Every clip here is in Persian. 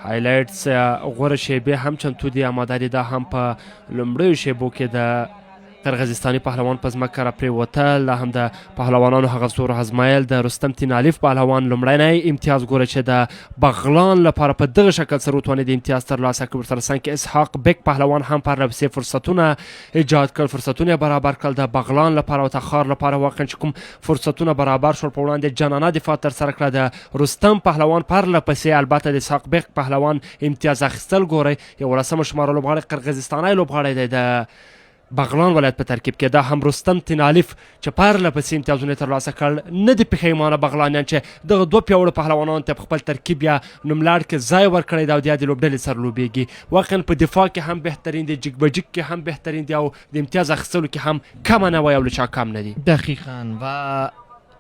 هایلایټس غوره شیبې هم چمتو دي. آماده دي دا هم په لومړیو شیبو کې د قرغیزستاني پهلوان په ځمکه راپرېوتل. دا هم د پهلوانانو هغه زور ازمایل. د رستم تینالیف پهلوان لومړنی امتیاز ګوره چې د بغلان لپاره په دغه شکل سره وتوانېد امتیاز ترلاسه کړي. ورسره څنګ کې اسحاق بیک پهلوان هم پرله پسې فرصتونه ایجاد کړل، فرصتونه یې برابر کړل د بغلان لپاره او تخار لپاره. واقعا چې کوم فرصتونه برابر شول په وړاندې جانانه دفاع ترسره کړه د رستم پهلوان پرله پسې. البته د اسحاق بیک پهلوان امتیاز اخیستل ګورئ. 11 شماره لوبغاړی قرغیزستانی لوبغاړی دی د بغلان ولایت په ترکیب کې. دا هم رستم تینالیف چې پرله پسې امتیازونه ترلاسه کړل. نه دي پښیمانه بغلانیان چې دغه دوه پیاوړو پهلوانانو ته په خپل ترکیب یا نوملړ کې ځای ورکړی دی او د یادې لوبډلې سره لوبیږي. واقعا په دفاع کې هم بهترین دي، جګ بجک کې هم بهترین دي او د امتیاز اخیستلو کې هم کم نه وای او له چا کم نه دي. دقیقاً. و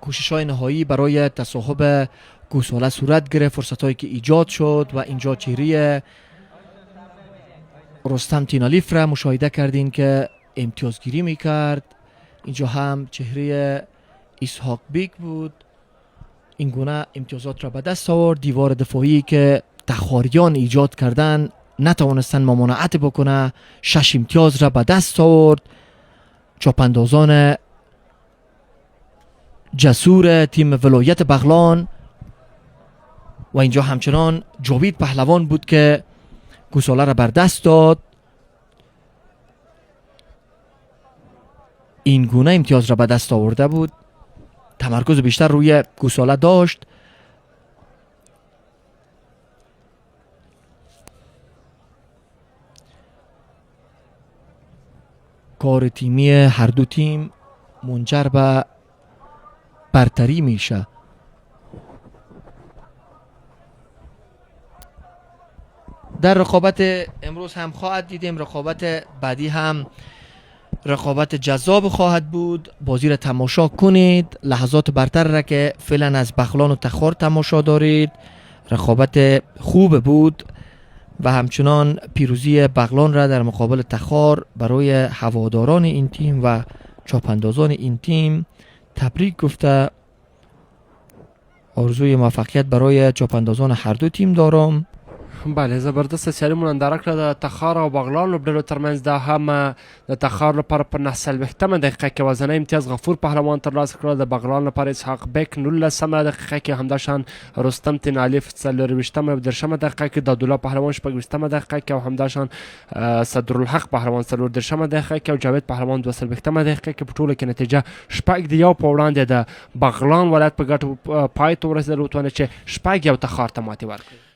کوشش‌های نهایی برای تصاحب گوساله صورت گرفت، فرصت‌هایی که ایجاد شد و اینجا چهره رستم تینالیف را مشاهده کردین که امتیازگیری میکرد. اینجا هم چهره اسحاق بیک بود. این گونه امتیازات را به دست آورد. دیوار دفاعی که تخاریان ایجاد کردن نتوانستن ممانعت بکنه. 6 امتیاز را به دست آورد. چاپاندازان جسور تیم ولایت بغلان و اینجا همچنان جاوید پهلوان بود که گوساله را بر دست داد. این گونه امتیاز را به دست آورده بود. تمرکز بیشتر روی گوساله داشت. کار تیمی هر دو تیم منجر به برتری میشه. در رقابت امروز هم خواهد دیدیم. رقابت بعدی هم رقابت جذاب خواهد بود. بازی را تماشا کنید. لحظات برتر را که فعلا از بغلان و تخار تماشا دارید. رقابت خوب بود و همچنان پیروزی بغلان را در مقابل تخار برای هواداران این تیم و چاپاندازان این تیم تبریک گفته. آرزوی موفقیت برای چاپاندازان هر دو تیم دارم. بله، زبردست سیالي مو ننداره کړه د تخار او بغلان لوبډلو ترمنځ. دا هم د تخار لپاره په 9 دقیقه کې وزنی امتیاز غفور پهلوان ترلاسه کړه. د بغلان لپاره اسحاق بیک 19 دقیقه کې، همداشان رستم تینالیف 24 دقیقه کې، دادولا پهلوان 26 دقیقه کې او همداشان صدرالحق پهلوان 34 دقیقه کې او جاوید پهلوان 22 دقیقه کې. په ټوله کې نتیجه 6-1 په وړاندې د بغلان ولایت په ګټه پای ته ورسېدل. وتوانېد چې 6-1 تخار ته ماتې ورکړي.